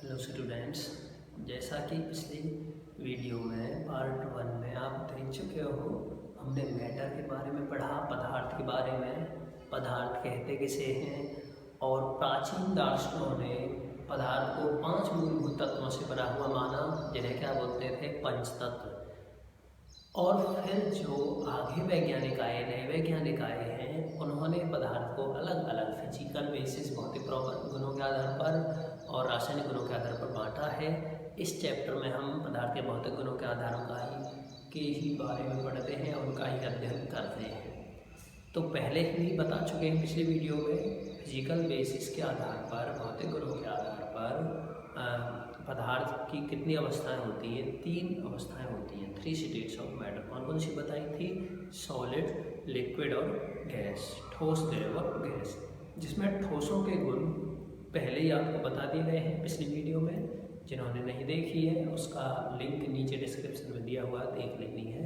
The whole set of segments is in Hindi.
हेलो स्टूडेंट्स, जैसा कि पिछली वीडियो में पार्ट 1 में आप देख चुके हो, हमने मैटर के बारे में पढ़ा, पदार्थ के बारे में। पदार्थ कहते किसे हैं और प्राचीन दार्शनिकों ने पदार्थ को 5 मूलभूत तत्वों से बना हुआ माना, जिन्हें क्या बोलते थे, पंचतत्व। और फिर जो आगे वैज्ञानिक आए, नए वैज्ञानिक आए हैं, उन्होंने पदार्थ को अलग अलग फिजिकल बेसिस, भौतिक गुणों के आधार पर और रासायनिक गुणों के आधार पर बांटा है। इस चैप्टर में हम पदार्थ के भौतिक गुणों के आधारों के ही बारे में पढ़ते हैं, उनका ही अध्ययन करते हैं। तो पहले ही बता चुके हैं पिछली वीडियो में, फिजिकल बेसिस के आधार पर, भौतिक गुणों के आधार पर पदार्थ की कितनी अवस्थाएं होती हैं? 3 अवस्थाएं होती हैं, 3 स्टेट्स ऑफ मैटर। कौन कौन सी बताई थी? सॉलिड, लिक्विड और गैस, ठोस, द्रव और गैस। जिसमें ठोसों के गुण पहले ही आपको बता दिए गए हैं पिछली वीडियो में। जिन्होंने नहीं देखी है उसका लिंक नीचे डिस्क्रिप्शन में दिया हुआ, देख लेनी है।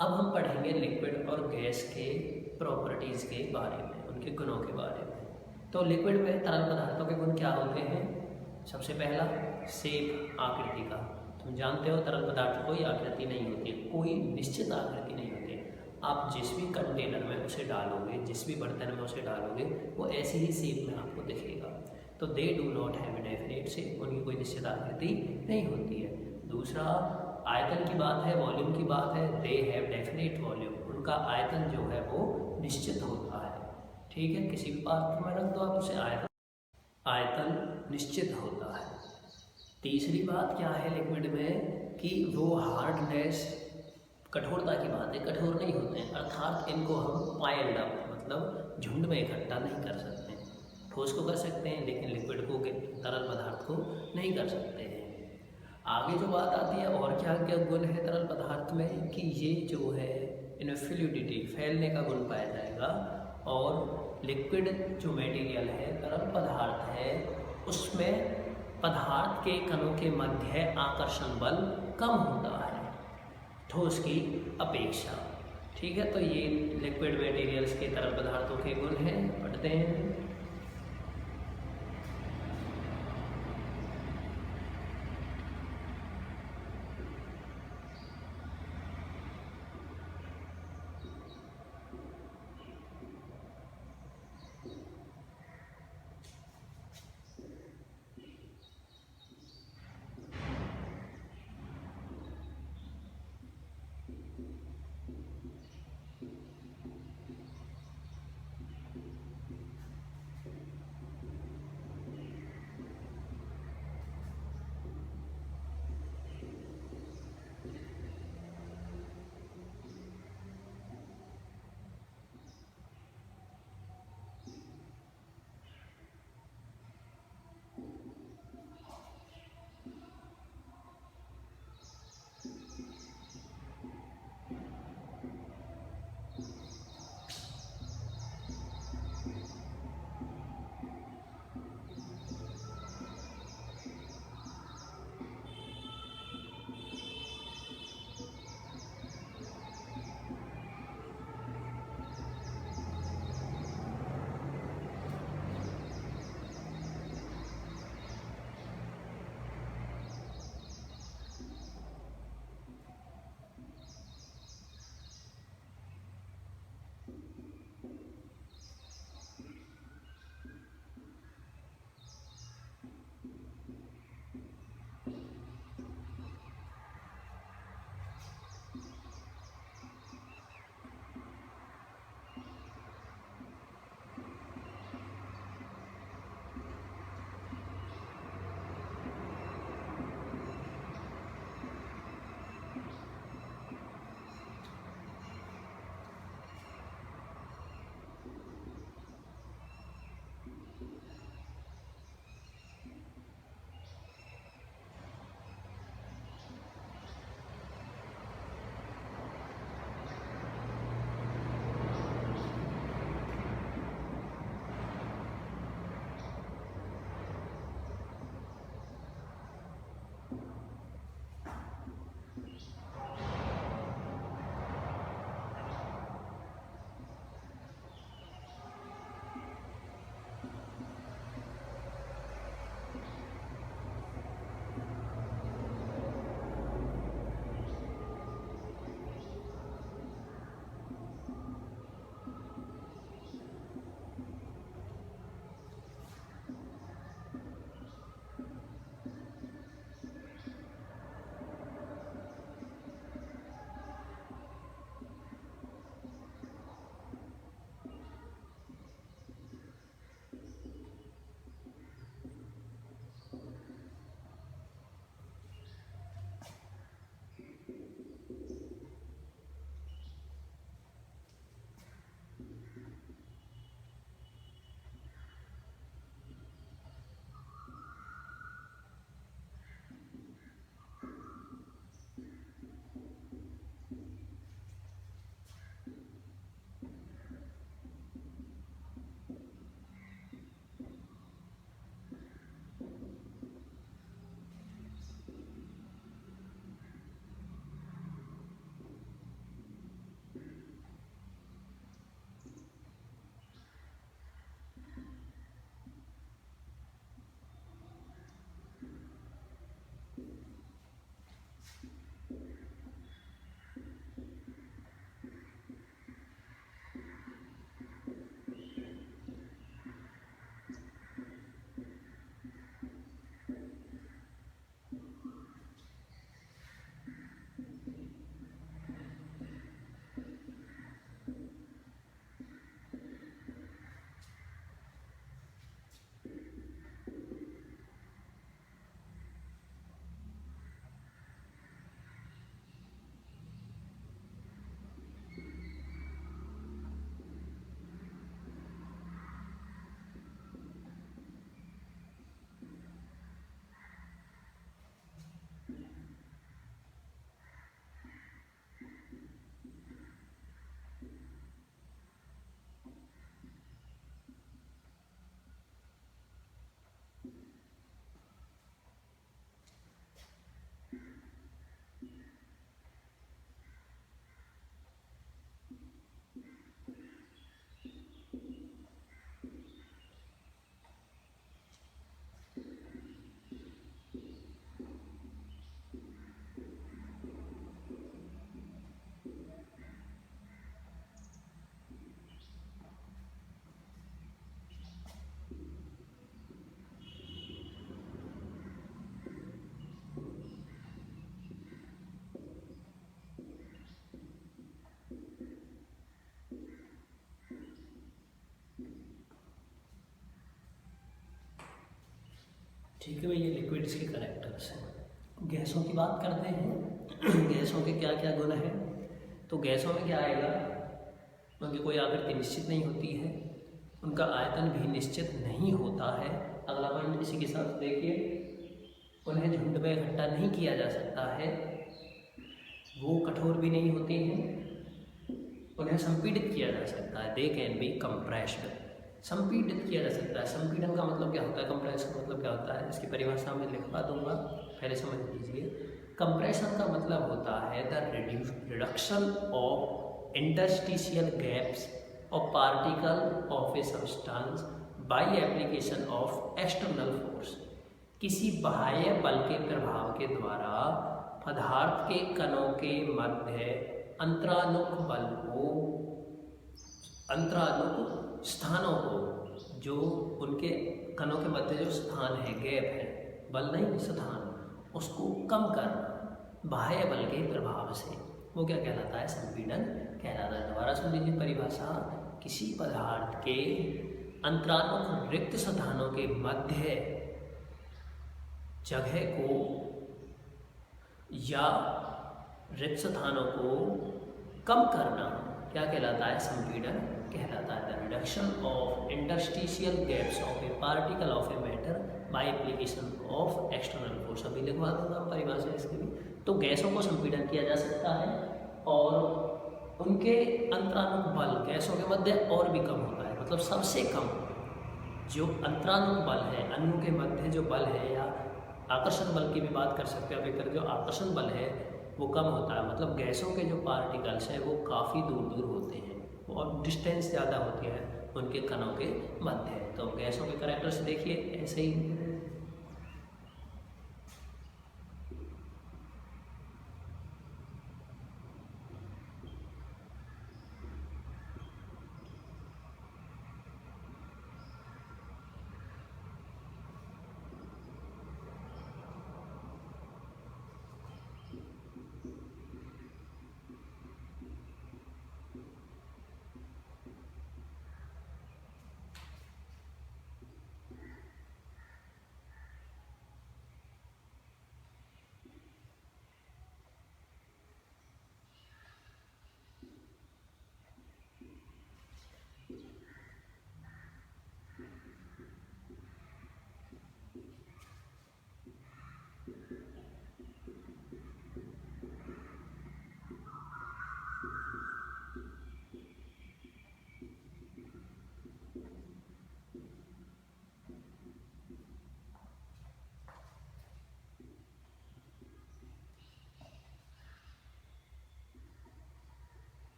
अब हम पढ़ेंगे लिक्विड और गैस के प्रॉपर्टीज़ के बारे में, उनके गुणों के बारे में। तो लिक्विड में तरल पदार्थों के गुण क्या होते हैं? सबसे पहला, शेप, आकृति का। तुम जानते हो तरल पदार्थ कोई आकृति नहीं होती है, कोई निश्चित आकृति नहीं होती है। आप जिस भी कंटेनर में उसे डालोगे, जिस भी बर्तन में उसे डालोगे, वो ऐसी ही शेप में आपको दिखेगा। तो they do not have a definite shape, उनकी कोई निश्चित आकृति नहीं होती है। दूसरा, आयतन की बात है, वॉल्यूम की बात है, दे हैव डेफिनेट वॉल्यूम, उनका आयतन जो है वो निश्चित होता है। ठीक है, किसी भी पात्र में रख दो आप उसे, आयतन निश्चित होता है। तीसरी बात क्या है लिक्विड में कि वो हार्डनेस, कठोरता की बात है, कठोर नहीं होते हैं, अर्थात इनको हम पाइल्ड अप, मतलब झुंड में इकट्ठा नहीं कर सकते हैं। ठोस को कर सकते हैं लेकिन लिक्विड को, तरल पदार्थ को नहीं कर सकते हैं। आगे जो बात आती है, और क्या क्या गुण है तरल पदार्थ में, कि ये जो है इनमें फ्लूइडिटी, फैलने का गुण पाया जाएगा। और लिक्विड जो मटेरियल है, तरल पदार्थ है, उसमें पदार्थ के कणों के मध्य आकर्षण बल कम होता है ठोस की अपेक्षा। ठीक है, तो ये लिक्विड मटेरियल्स के, तरल पदार्थों के गुण हैं, पढ़ते हैं। ठीक है भाई, ये लिक्विड्स के कैरेक्टर्स हैं। गैसों की बात करते हैं। गैसों के क्या क्या गुण हैं? तो गैसों में क्या आएगा, उनकी कोई आकृति निश्चित नहीं होती है, उनका आयतन भी निश्चित नहीं होता है। अगला पॉइंट इसी के साथ देखिए, उन्हें झुंड में इकट्ठा नहीं किया जा सकता है, वो कठोर भी नहीं होते हैं, उन्हें संपीड़ित किया जा सकता है, दे कैन बी कंप्रेस्ड। संपीड़ित किया जा सकता है, संपीड़न का मतलब क्या होता है, कंप्रेशन का मतलब क्या होता है, इसकी परिभाषा में लिखवा दूंगा, पहले समझ लीजिए। कंप्रेशन का मतलब होता है the reduction of interstitial gaps of particle of a substance by application of external force. किसी बाह्य बल के प्रभाव के द्वारा पदार्थ के कणों के मध्य अंतरानुक बल को, अंतरानुक स्थानों को, जो उनके कणों के मध्य जो स्थान है, गैप है, बल नहीं स्थान, उसको कम करना बाह्य बल के प्रभाव से, वो क्या कहलाता है, संपीड़न कहलाता है। दोबारा सुन लीजिए परिभाषा, किसी पदार्थ के अंतरानुक रिक्त स्थानों के मध्य जगह को या रिक्त स्थानों को कम करना क्या कहलाता है, संपीड़न कहलाता है। The reduction of interstitial gaps of A particle of a matter by application of external force. अभी लिखवा दूंगा परिभाषा इसकी भी। तो गैसों को संपीड़न किया जा सकता है और उनके अंतरानुक बल गैसों के मध्य और भी कम होता है, मतलब सबसे कम जो अंतरानुक बल है, अणु के मध्य जो बल है, या आकर्षण बल की भी बात कर सकते हैं, अभी कर जो आकर्षण बल है वो कम होता है, मतलब गैसों के जो पार्टिकल्स हैं वो काफ़ी दूर दूर होते हैं और डिस्टेंस ज़्यादा होती है उनके कणों के मध्य। तो गैसों के कैरेक्टर्स देखिए ऐसे ही।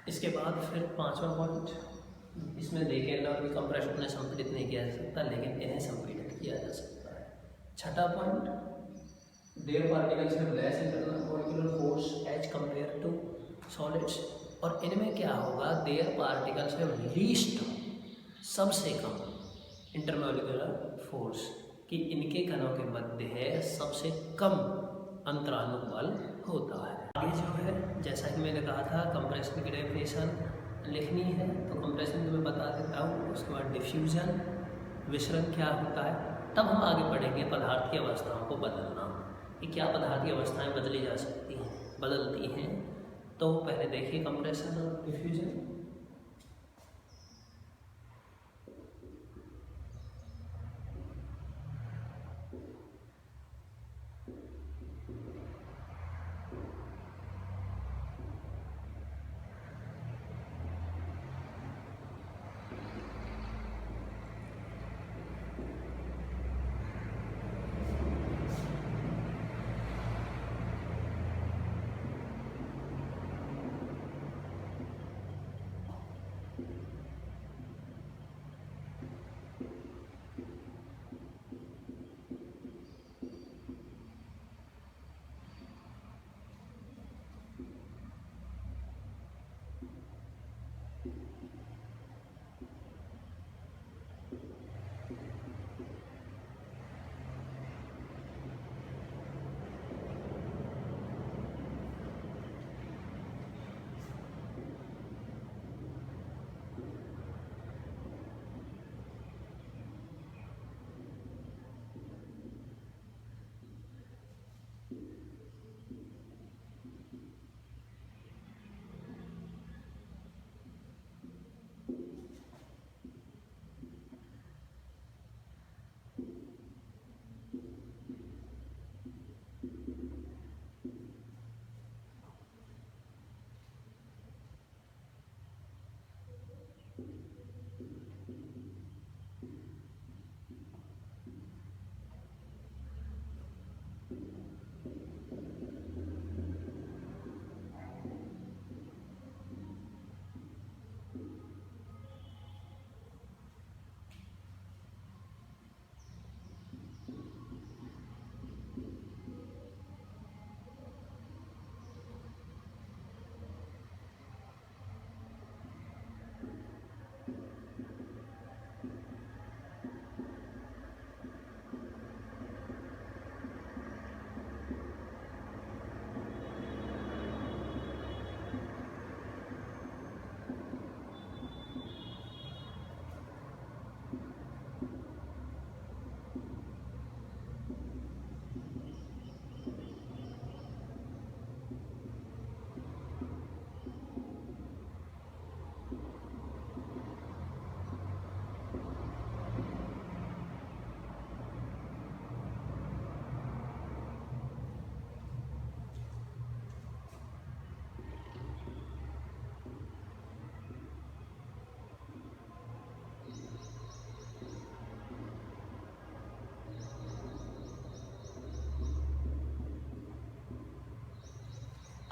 इसके बाद फिर पांचवा पॉइंट, इसमें देखें ना कि कंप्रेशन में संपीड़ित नहीं किया जा सकता, लेकिन इन्हें संपीड़ित किया जा सकता है। छठा point, there particles have less internal molecular force as compare to solids. और इनमें क्या होगा, देयर पार्टिकल्स हैव लीस्ट, सबसे कम इंटरमॉलिक्यूलर फोर्स, कि इनके कणों के मध्य है सबसे कम अंतरानुक बल होता है। आगे जो है, जैसा कि मैंने कहा था, कंप्रेशन की डेफिनेशन लिखनी है, तो कंप्रेशन तो मैं बता देता हूँ। उसके बाद डिफ्यूजन, विसरण क्या होता है, तब हम आगे पढ़ेंगे पदार्थ की अवस्थाओं को बदलना, कि क्या पदार्थ की अवस्थाएं बदली जा सकती हैं, बदलती हैं। तो पहले देखिए कंप्रेशन और डिफ्यूजन।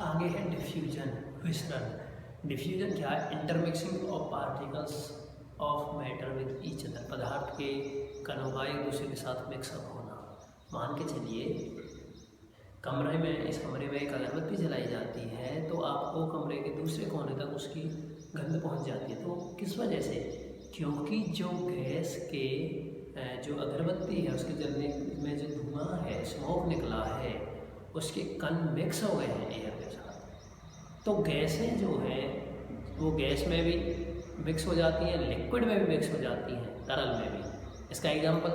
आगे है डिफ्यूजन, विसरण। डिफ्यूजन क्या है, intermixing of particles of matter with each other, पदार्थ के कणों का एक दूसरे के साथ मिक्सअप होना। मान के चलिए कमरे में, इस कमरे में एक अगरबत्ती जलाई जाती है, तो आपको कमरे के दूसरे कोने तक उसकी गंध पहुंच जाती है। तो किस वजह से, क्योंकि जो गैस के जो अगरबत्ती है उसके जलने में जो धुआं है, स्मोक निकला है, उसके कण मिक्स हो गए हैं एयर के साथ। तो गैसें जो है वो गैस में भी मिक्स हो जाती हैं, लिक्विड में भी मिक्स हो जाती हैं, तरल में भी। इसका एग्जांपल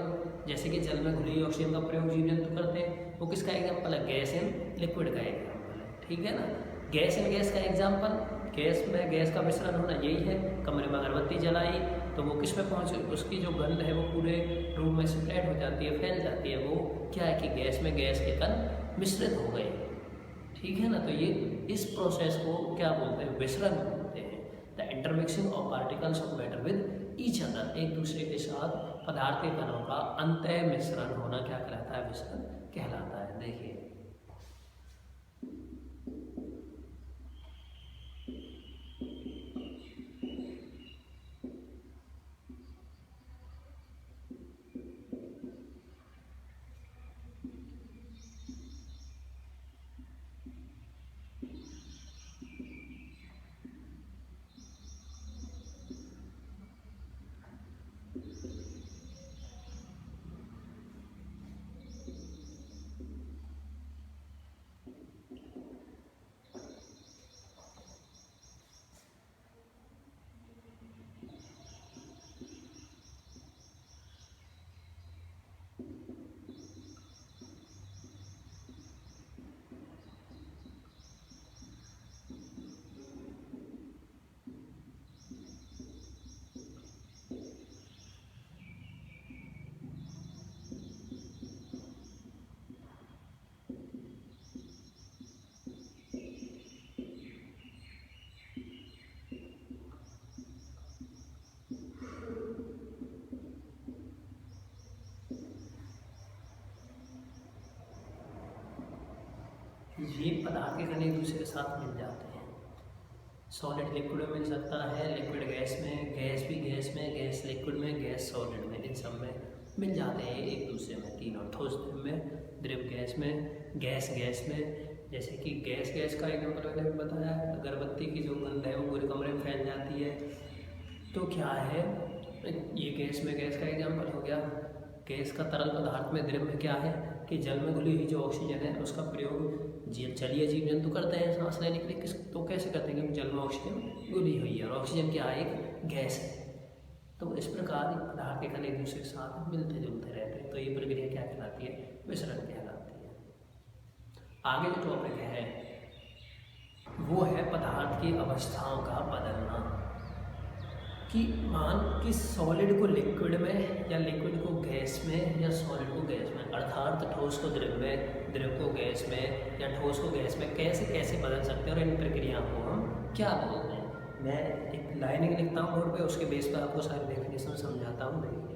जैसे कि जल में घुली ऑक्सीजन का प्रयोग जीव जंतु करते हैं, वो किसका एग्जांपल है, गैस एंड लिक्विड का एग्जांपल है। ठीक है ना, गैस एंड गैस का एग्जांपल, गैस में गैस का मिश्रण होना यही है। कमरे में अगरबत्ती जलाई तो वो किस में पहुँच, उसकी जो गंध है वो पूरे रूम में स्प्रेड हो जाती है, फैल जाती है। वो क्या है कि गैस में गैस के कण मिश्रित हो गए। ठीक है ना, तो ये इस प्रोसेस को क्या बोलते हैं, विसरण बोलते हैं। The intermixing of particles of matter with each other, एक दूसरे के साथ पदार्थ के कणों का अंतः मिश्रण होना क्या कहलाता है, विसरण कहलाता है। देखिए ये पदार्थ के कण एक दूसरे के साथ मिल जाते हैं। सॉलिड लिक्विड में मिल सकता है, लिक्विड गैस में, गैस भी गैस में, गैस लिक्विड में, गैस सॉलिड में, इन सब में मिल जाते हैं एक दूसरे में। तीनों ठोस द्रव में, द्रव गैस में, गैस गैस में। जैसे कि गैस गैस का एग्जाम्पल मैंने बताया, अगरबत्ती की जो गंध है वो पूरे कमरे में फैल जाती है। तो क्या है, ये गैस में गैस का एग्जाम्पल हो गया। गैस का तरल पदार्थ में, द्रव में क्या है कि जल में घुली हुई जो ऑक्सीजन है उसका प्रयोग जलीय जीव जंतु करते हैं सांस लेने के लिए। किस तो कैसे करते हैं, क्योंकि जल में ऑक्सीजन घुली हुई है और ऑक्सीजन क्या है, एक गैस है। तो इस प्रकार पदार्थ के कण एक दूसरे के साथ मिलते जुलते रहते हैं। तो ये प्रक्रिया क्या कहलाती है, विसरण कहलाती है। आगे जो टॉपिक है वो है पदार्थ की अवस्थाओं का बदलना। कि मान कि सॉलिड को लिक्विड में, या लिक्विड को गैस में, या सॉलिड को गैस में, अर्थात ठोस को द्रव में, द्रव को गैस में, या ठोस को गैस में कैसे कैसे बदल सकते हैं और इन प्रक्रियाओं को हम क्या बोलते हैं। मैं एक लाइनिंग लिखता हूँ बोर्ड पे, उसके बेस पर आपको सारी डेफिनेशन समझाता हूँ। देखिए,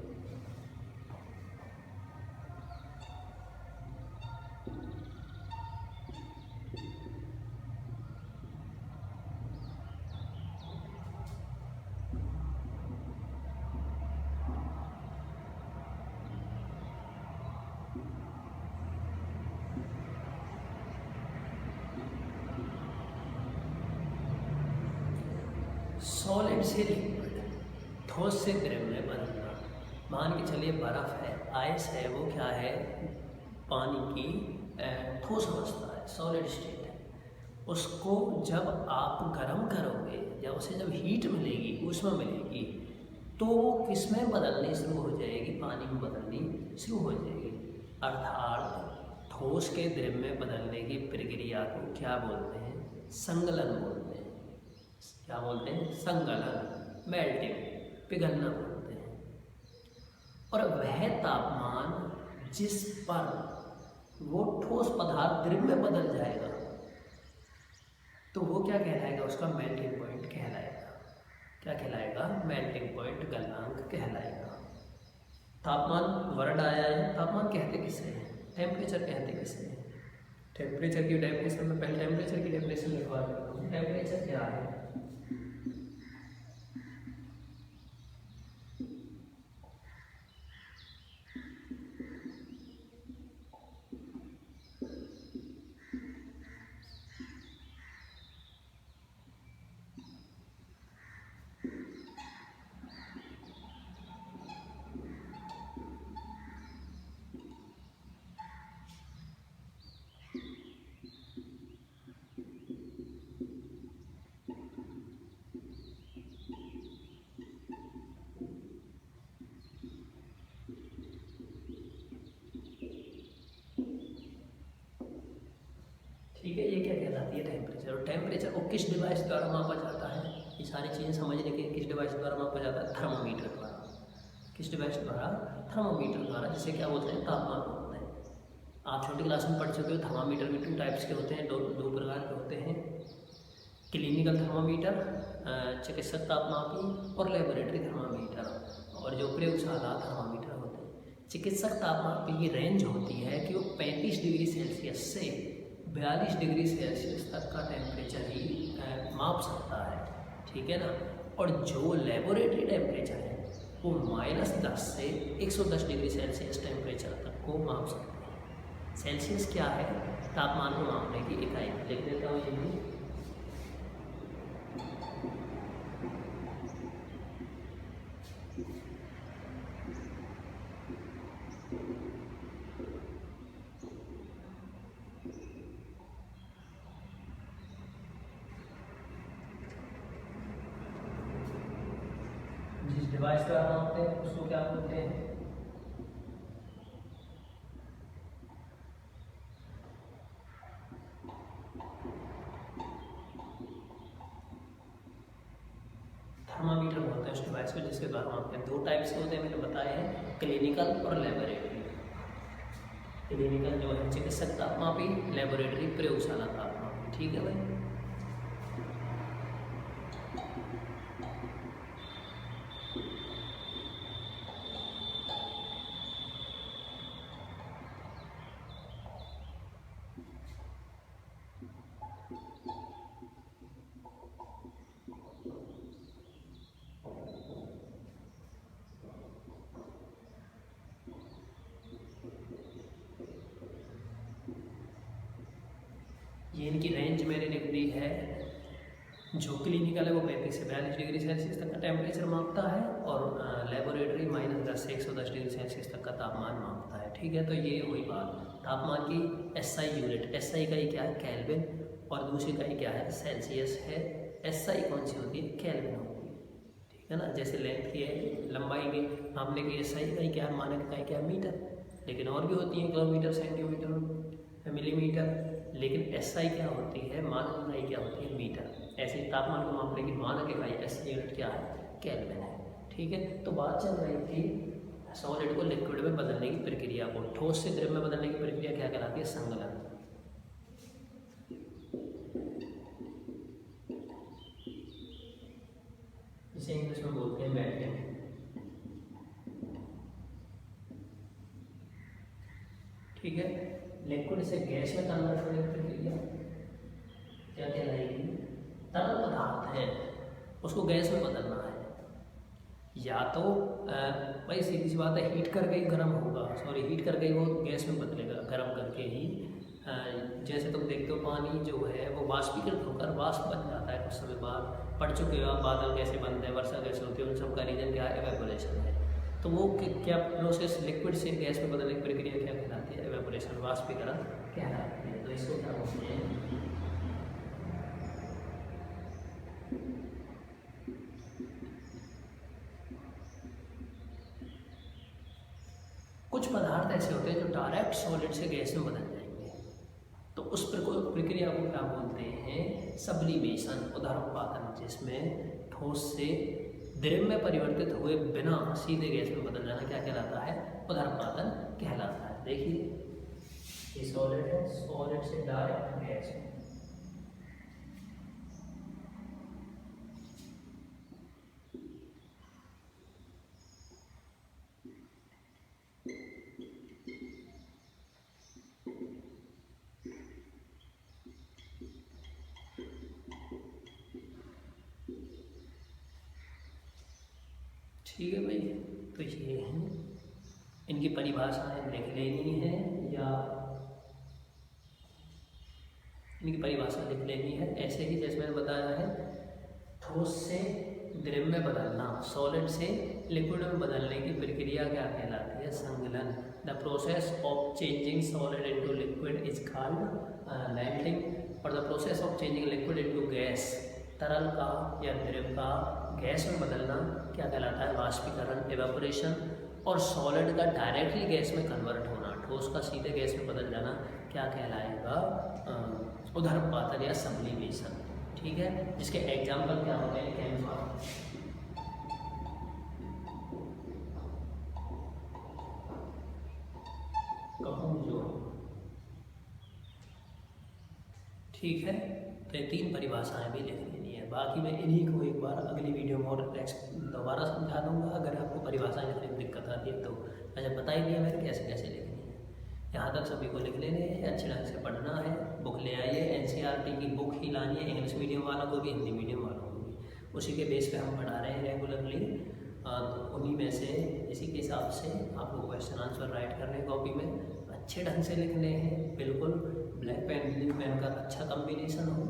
सॉलिड से लिक्विड, ठोस से द्रव में बदलना। मान के चलिए बर्फ़ है, आइस है, वो क्या है, पानी की ठोस अवस्था है, सॉलिड स्टेट है। उसको जब आप गर्म करोगे, जब उसे जब हीट मिलेगी, ऊष्मा मिलेगी, तो वो किस में बदलनी शुरू हो जाएगी, पानी में बदलनी शुरू हो जाएगी। अर्थात ठोस के द्रव में बदलने की प्रक्रिया को क्या बोलते हैं, संगलन बोलते हैं। क्या बोलते हैं, संगलन, मेल्टिंग, पिघलना बोलते हैं। और वह तापमान जिस पर वो ठोस पदार्थ द्रव में बदल जाएगा तो वो क्या कहलाएगा, उसका मेल्टिंग पॉइंट कहलाएगा। क्या कहलाएगा, मेल्टिंग पॉइंट, गलनांक कहलाएगा। तापमान वर्ड आया है, तापमान कहते किसे हैं, टेम्परेचर कहते किसे हैं। टेम्परेचर की डेफिनेशन में पहले टेम्परेचर की डेफिनेशन लिखवा देता हूँ। टेम्परेचर क्या है, ठीक है। ये क्या कहलाती है, टेम्परेचर। और टेम्परेचर को किस डिवाइस द्वारा मापा जाता है, ये सारी चीज़ें समझने के किस डिवाइस द्वारा मापा जाता है, थर्मामीटर द्वारा। किस डिवाइस द्वारा, थर्मामीटर द्वारा, जिसे क्या बोलते हैं, तापमान बोलते हैं। आप छोटी क्लास में पढ़ चुके हो, थर्मामीटर भी 2 टाइप्स के होते हैं, दो प्रकार के होते हैं। क्लिनिकल थर्मामीटर, चिकित्सक तापमापी, और लेबोरेटरी थर्मामीटर, और जो प्रयोगशाला थर्मामीटर होते हैं। चिकित्सक तापमापी की रेंज होती है कि वो 35 डिग्री सेल्सियस से 42 डिग्री सेल्सियस तक का टेम्परेचर ही माप सकता है, ठीक है ना। और जो लेबोरेटरी टेम्परेचर है वो -10 से 110 डिग्री सेल्सियस टेम्परेचर तक को माप सकते हैं। सेल्सियस क्या है, तापमान को मापने की इकाई। लिख देता हूँ ये भी। जिस डिवाइस द्वारा मापते हैं उसको क्या बोलते हैं, थर्मामीटर बोलते हैं उस डिवाइस को जिसके द्वारा मापते हैं। 2 टाइप्स के होते हैं, मैंने बताया है, क्लिनिकल और लेबोरेटरी। क्लिनिकल जो है चिकित्सक तापमापी, लेबोरेटरी प्रयोगशाला तापमापी, ठीक है भाई। ये इनकी रेंज मैंने लिख दी है। जो क्लिनिकल है वो 35 से 42 डिग्री सेल्सियस तक का टेम्परेचर मापता है और लेबोरेटरी -10 से 110 डिग्री सेल्सियस तक का तापमान मापता है। ठीक है, तो ये हुई बात तापमान की। SI यूनिट, SI इकाई क्या है? केल्विन, और दूसरी इकाई क्या है? सेल्सियस है। SI कौन सी होती है? केल्विन होती है। ठीक है ना, जैसे लेंथ की है, लंबाई की मापने की SI इकाई क्या है? मानक इकाई क्या है? मीटर। लेकिन और भी होती है, किलोमीटर, सेंटीमीटर, मिलीमीटर। लेकिन SI क्या होती है? मानक इकाई क्या होती है? मीटर। ऐसे तापमान को मापने की मानक इकाई SI यूनिट क्या है? केल्विन है। ठीक है, तो बात चल रही थी सॉलिड को लिक्विड में बदलने की प्रक्रिया को, ठोस से द्रव में बदलने की प्रक्रिया क्या कहलाती है? संगलन। इसे इंग्लिश में बोलते हैं मेल्टिंग। ठीक है, लिक्विड से गैस में कन्वर्ट होने की प्रक्रिया क्या कहलाएगी? तरल पदार्थ है उसको गैस में बदलना है, या तो भाई सीधी सी बात है हीट करके ही गर्म होगा, हीट करके ही वो गैस में बदलेगा, गर्म करके ही। जैसे तुम देखते हो पानी जो है वो वाष्पीकृत होकर वाष्प बन जाता है कुछ समय बाद। पढ़ चुके हो आप बादल कैसे बनते हैं, वर्षा कैसे होती है, उन सब का रीजन क्या है? एवेपोरेशन है। तो वो क्या प्रोसेस लिक्विड से गैस में बदलने की प्रक्रिया क्या कहलाती है? एवेपोरेशन, वाष्पीकरण कहलाती है। तो इसको क्या बोलते हैं? कुछ पदार्थ ऐसे होते हैं जो डायरेक्ट सॉलिड से गैस में बदल जाएंगे, तो उस प्रक्रिया को क्या बोलते हैं? सब्लिमेशन, उदरपातन, जिसमें ठोस से द्रव में परिवर्तित हुए बिना सीधे गैस में बदल जाना क्या कहलाता है? उदरपातन कहलाता है। देखिए ये सॉलिड है, सॉलिड से डायरेक्ट गैस में। ठीक है भाई, तो ये हैं इनकी परिभाषाएं लिख लेनी है, या इनकी परिभाषा लिख लेनी है। ऐसे ही जैसे मैंने बताया है, ठोस से द्रव में बदलना, सॉलिड से लिक्विड में बदलने की प्रक्रिया क्या कहलाती है? संगलन। The process of changing solid into liquid is called melting, और the process of changing liquid into gas, तरल का या द्रव का गैस में बदलना क्या कहलाता है? वाष्पीकरण, एवेपोरेशन। और सॉलिड का डायरेक्टली गैस में कन्वर्ट होना, ठोस का सीधे गैस में बदल जाना क्या कहलाएगा? उदरपातन या सब्लिमेशन। ठीक है, जिसके एग्जाम्पल क्या होते हैं? कैम्फर, जो। ठीक है, तो ये 3 परिभाषाएं भी लिख लेनी है। बाकी मैं इन्हीं को एक बार अगली वीडियो में और दोबारा समझा दूंगा। अगर आपको परिभाषाएं लिखने में दिक्कत आती है तो अच्छा बता ही दिया मैंने कैसे कैसे लिखनी है। यहाँ तक सभी को लिख लेने हैं, अच्छे ढंग से पढ़ना है। बुक ले आइए, NCERT की बुक ही लानी है, इंग्लिश मीडियम वालों को भी, हिंदी मीडियम वालों को भी। उसी के बेस पे हम पढ़ा रहे हैं रेगुलरली। तो उन्हीं में से इसी के हिसाब से आपको क्वेश्चन आंसर राइट करने कॉपी में अच्छे ढंग से लिखने हैं। बिल्कुल ब्लैक पेन, ब्लू पेन का अच्छा कॉम्बिनेशन हो।